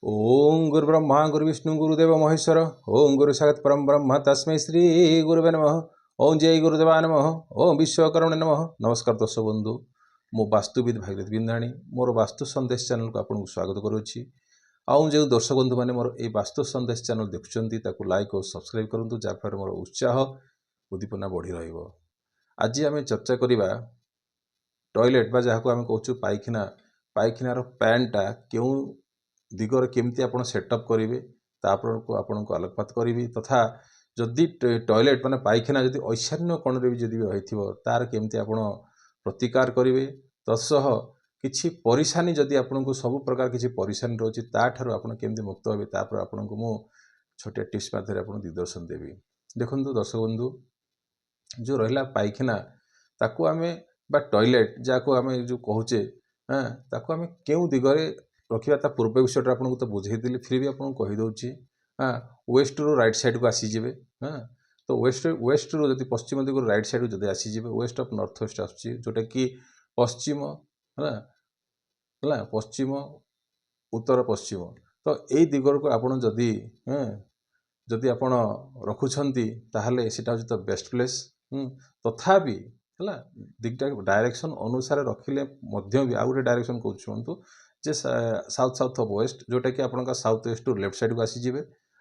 ओम गुरुब्रह्मा गुरुविष्णु गुरुदेव महेश्वर ओम गुरु साक्षात् परम ब्रह्म तस्मै श्री गुरुवे नमः। ओम जय गुरुदेवा नमः। ओम विश्वकर्मणे नमः। नमस्कार दर्शक बंधु, मो वास्तुविद भागीरथ बिंदाणी मोर वास्तु संदेश चैनल को आपको स्वागत करुच्ची। आउ जो दर्शक बंधु मैंने मोर ये वास्तु संदेश चैनल देखुं लाइक और सब्सक्राइब करूँ जहाँफल मोर उत्साह उद्दीपना बढ़ी रही। आज आम चर्चा करवा टॉयलेट बा जहाँ आम कहूँ पाइखाना पाइखानार पैनटा क्यों दिगरे केमती आपण सेटअप करेंगे को आपन को आलोकपात करी तथा जदि टॉयलेट माने पाइखाना जदि ऐशान्य कोण रे भी होइथिबो तार केमती आपण प्रतिकार करेंगे तत्सह किछि परिशानी जदि आपन को सब प्रकार किछि परिशानी रोची ताठारु आपन केमती मुक्त होबे तापर आपन को मु छोटे टिप्स माध्यम आपन दिदर्शन देबी। देखंतु दर्शक बंधु, जो रहिला पाइखाना ताकू आमे बा टॉयलेट जाको आमे जो कहूचे ताकू आमे केउ दिगरे रखा ता पूर्व विषय आपको तो बुझेदी फिर भी आपको कहीदे। हाँ, वेस्ट रू राइट साइड को आसीजे। हाँ, तो वेस्ट रू जब पश्चिम दिग राइट साइड को जब आसीजे वेस्ट ऑफ नॉर्थ वेस्ट जोटा कि पश्चिम है पश्चिम उत्तर पश्चिम। तो यही दिगर को आपड़ जदि जदि आपण रखुंट ताहले सेटा हूँ तो बेस्ट प्लेस। तथापि है दिगटा डायरेक्शन अनुसार रखिले भी आउ गोटे डायरेक्शन कौन शुणु जे साउथ साउथ ऑफ वेस्ट जोटा कि आपन south west to left side को आसीजे।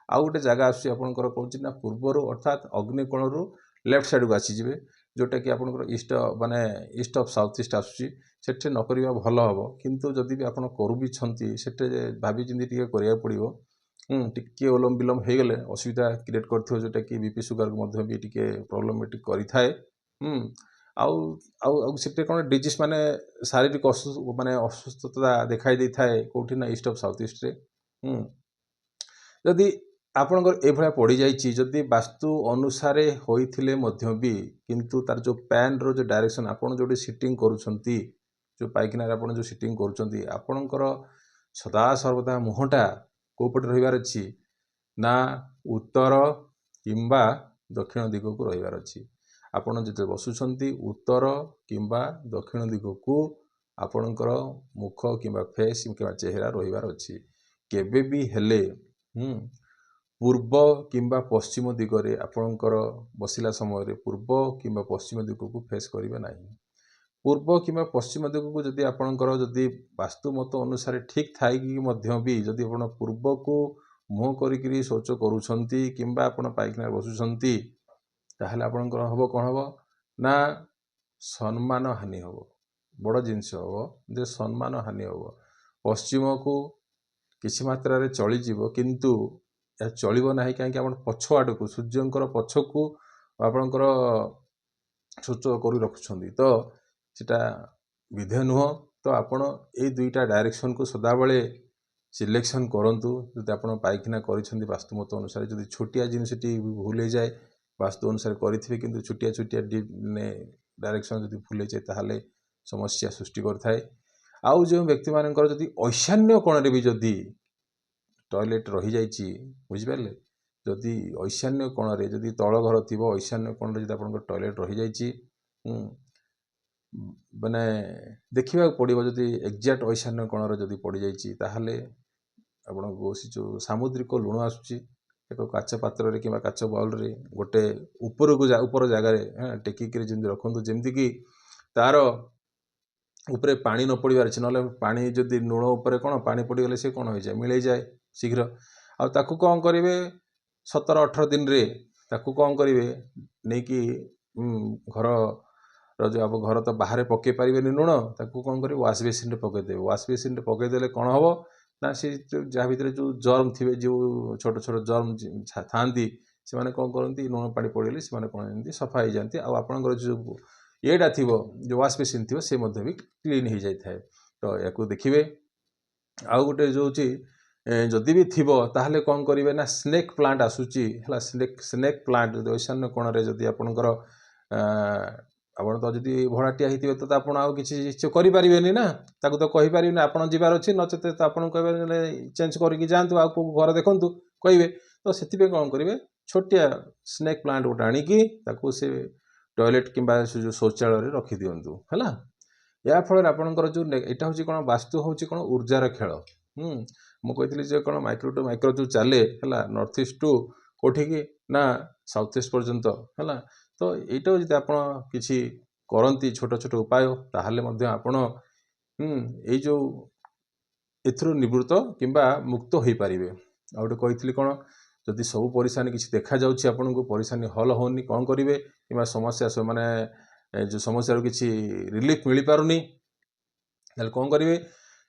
आउ गोटे जगह आसूँ आपंकर कौन ना पूर्वर अर्थात अग्निकोण रु लेफ्ट साइड को आसीजे जोटा कि आपंकर ईस्ट माने ईस्ट ऑफ साउथ ईस्ट आसूँ से नक भल हम। किंतु जदि भी आप करू भी से भाभी चिंती करिया पड़ो। टिके ओलम विलम हो गले असुविधा क्रिएट कर जोटा कि बीपी सुगर को भी टिके प्रॉब्लमेटिक करिथाए। आउ से कौन डिजीज माने शारीरिक माने असुस्थता देखाई दे थाए कौटी ना ईस्ट ऑफ साउथ ईस्ट रे। जदि आपनकर ए भला पड़ी जाइछि जदि वास्तु अनुसारे होइथिले मध्य भी किंतु तार जो पैन रो जो डायरेक्शन आपन जोडी सिटिंग करूछंती जो पाइखाना रे आपन जो सिटिंग करूछंती आपनकर सदा सर्वदा मुहटा को पटे रहिबार अछि ना उत्तर किंबा दक्षिण दिग को रहिबार अछि। आपण जिते बसुछंती उत्तर किंबा दक्षिण दिग को आपणकर मुख किंबा फेस किंबा चेहरा रहिबार अछि। केबे भी हेले पूर्व किंबा पश्चिम दिगरे आपणकर बसिला समय पूर्व किंबा पश्चिम दिग को फेस करिवे नाही। पूर्व किंबा पश्चिम दिग को जदि आपणकर जदि वास्तु मत अनुसार ठीक थाई कि मध्य भी जदि आपण पूर्व को मुह करिकरी शौच करूछंती किंबा आपण पाइखाना बसुछंती ताहले आपणकर हबो कोन हबो ना सम्मान हानि हबो। बड़ जिनस हबो जे सम्मान हानि हबो। पश्चिम को किछि मात्रा रे चली जीवो किंतु या चलिबो नाही काहे आपण पछ आड को सूर्यंकर पछ को आपणकर शौच करी रखुछंती तो सेटा विधेय नुह। तो आपण ए दुईटा डायरेक्शन को सदा बेले सिलेक्शन करंतु। जदि आपण पाइखाना करिसेंती वास्तुमत अनुसार जदि छोटिया जिनसटी भूल हो जाए वास्तु अनुसार करिथिबे किंतु छोटिया छोटिया डायरेक्शन जदि भूल जाए ताहले समस्या सृष्टि करथाए। आउ जो व्यक्ति मानकर जदि ऐशान्य कोण रे भी जदि टॉयलेट रही जाइछि बुझिपारले जदि ऐशान्य कोण रे जदि तळ घर थिबो ऐशान्य कोण रे जदि आपन टॉयलेट रही जाइछि माने देखिबा पड़िबो जदि एग्जैक्ट ऐशान्य कोण रे जदि पड़ी जाइछि ताहले आपन को जो सामुद्रिक लुण आसुछि एक काच पात्र रे किंबा काच बाउल रे गोटे ऊपर को ऊपर जगह रे टेकी के जेंति रखंतु जेंति कि तार ऊपर पानी न पड़िबार अछि नले पानी जदि लुण ऊपर कोन पानी पड़ी गले से कोन होई जाय मिलै जाय शीघ्र। आ ताकू कोन करिवे 17-18 दिन रे ताकू कोन करिवे नै कि घर रो जो अब घर तो बाहर पके पारिबेनी लुण ताकू कोन करिवे वाश बेसिन रे पके देबे। वाश बेसिन रे पके देले कोन हबो ना से जा भीतर जो जर्म थिबे जो छोट छोट जर्म थांती से माने कोन करंती लुण पानी पड़िले से माने कोन एंती सफा हो जाती। आ आपनकर जो एटा थिबो जो वाश बेसिन थिबो से मध्ये भी क्लीन हो जाय थाए। तो याकू देखिबे। आउ गोटे जो होची जदि भी थिबो ताहले कोन करिवे ना स्नेक प्लांट आसुची हला स्नेक प्लांट जो ईशान्य कोण रे जदि आपनकर आपण तो जदि भड़ाटिया हिथिबे तो आपण आउ किछि करि परिबेनी ना ताकू तो कहि परिबेनी आपण जिबार अछि नचते तो आपण कहबे चेंज करिकि जांतु आ को घर देखंतु कहिबे। तो सेतिबे कोन करिवे छोटिया स्नेक प्लांट उठ आनी कि ताकू से टॉयलेट किंबा जो शौचालय रे रखि दियंतु हला। या फल आपनकर जो एटा होची कोन वास्तु होची कोन ऊर्जार खेल। ମୁଁ କହିଥିଲି ଯେ କ'ଣ ମାଇକ୍ରୋ ଟୁ ମାଇକ୍ରୋ ଯେଉଁ ଚାଲେ ହେଲା ନର୍ଥ ଇଷ୍ଟ ଟୁ କେଉଁଠିକି ନା ସାଉଥ ଇଷ୍ଟ ପର୍ଯ୍ୟନ୍ତ ହେଲା। ତ ଏଇଟାକୁ ଯଦି ଆପଣ କିଛି କରନ୍ତି ଛୋଟ ଛୋଟ ଉପାୟ ତାହେଲେ ମଧ୍ୟ ଆପଣ ଏଇ ଯେଉଁ ଏଥିରୁ ନିବୃତ୍ତ କିମ୍ବା ମୁକ୍ତ ହୋଇପାରିବେ। ଆଉ ଗୋଟେ କହିଥିଲି କ'ଣ ଯଦି ସବୁ ପରିଶାନୀ କିଛି ଦେଖାଯାଉଛି ଆପଣଙ୍କୁ ପରିଶାନୀ ହଲ୍ ହେଉନି କ'ଣ କରିବେ କିମ୍ବା ସମସ୍ୟା ମାନେ ଯେଉଁ ସମସ୍ୟାରୁ କିଛି ରିଲିଫ୍ ମିଳିପାରୁନି ତାହେଲେ କ'ଣ କରିବେ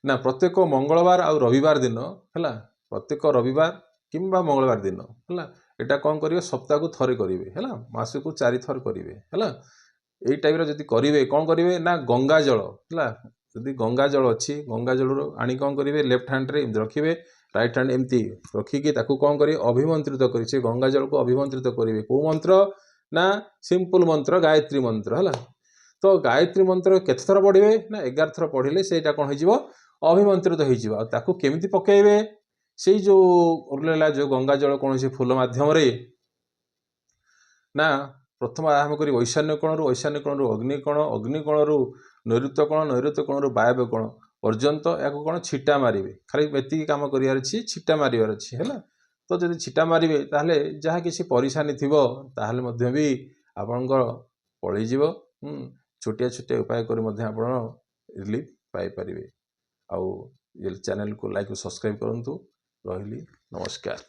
ନା ପ୍ରତ୍ୟେକ ମଙ୍ଗଳବାର ଆଉ ରବିବାର ଦିନ ହେଲା ପ୍ରତ୍ୟେକ ରବିବାର କିମ୍ବା ମଙ୍ଗଳବାର ଦିନ ହେଲା ଏଇଟା କ'ଣ କରିବେ ସପ୍ତାହକୁ ଥରେ କରିବେ ହେଲା ମାସକୁ 4 ଥର କରିବେ ହେଲା। ଏଇ ଟାଇପ୍ର ଯଦି କରିବେ କ'ଣ କରିବେ ନା ଗଙ୍ଗା ଜଳ ହେଲା ଯଦି ଗଙ୍ଗା ଜଳ ଅଛି ଗଙ୍ଗା ଜଳରୁ ଆଣି କ'ଣ କରିବେ ଲେଫ୍ଟ ହ୍ୟାଣ୍ଡରେ ଏମିତି ରଖିବେ ରାଇଟ୍ ହ୍ୟାଣ୍ଡ ଏମିତି ରଖିକି ତାକୁ କ'ଣ କରିବେ ଅଭିମନ୍ତ୍ରିତ କରି ସେ ଗଙ୍ଗା ଜଳକୁ ଅଭିମନ୍ତ୍ରିତ କରିବେ। କେଉଁ ମନ୍ତ୍ର ନା ସିମ୍ପଲ ମନ୍ତ୍ର ଗାୟତ୍ରୀ ମନ୍ତ୍ର ହେଲା। ତ ଗାୟତ୍ରୀ ମନ୍ତ୍ର କେତେ ଥର ପଢ଼ିବେ ନା 11 ଥର ପଢ଼ିଲେ ସେଇଟା କ'ଣ ହେଇଯିବ ଅଭିମନ୍ତ୍ରିତ ହେଇଯିବ। ଆଉ ତାକୁ କେମିତି ପକାଇବେ ସେଇ ଯେଉଁ ରହିଲା ଯେଉଁ ଗଙ୍ଗା ଜଳ କୌଣସି ଫୁଲ ମାଧ୍ୟମରେ ନା ପ୍ରଥମ ଆରମ୍ଭ କରି ଐଶାନ୍ୟ କୋଣରୁ ଅଗ୍ନି କୋଣରୁ ନୈಋତ୍ୟ କୋଣ ନୈଋତ୍ୟ କୋଣରୁ ବାୟବ୍ୟ କୋଣ ପର୍ଯ୍ୟନ୍ତ ଏହାକୁ କ'ଣ ଛିଟା ମାରିବେ। ଖାଲି ଏତିକି କାମ କରିବାର ଅଛି ଛିଟା ମାରିବାର ଅଛି ହେଲା। ତ ଯଦି ଛିଟା ମାରିବେ ତାହେଲେ ଯାହା କିଛି ପରିଶାନୀ ଥିବ ତାହେଲେ ମଧ୍ୟ ବି ଆପଣଙ୍କର ପଳେଇଯିବ। ଛୋଟିଆ ଛୋଟିଆ ଉପାୟ କରି ମଧ୍ୟ ଆପଣ ରିଲିଫ୍ ପାଇପାରିବେ। ଆଉ ଚ୍ୟାନେଲକୁ ଲାଇକ୍ ଓ ସବସ୍କ୍ରାଇବ୍ କରନ୍ତୁ। ରହିଲି ନମସ୍କାର।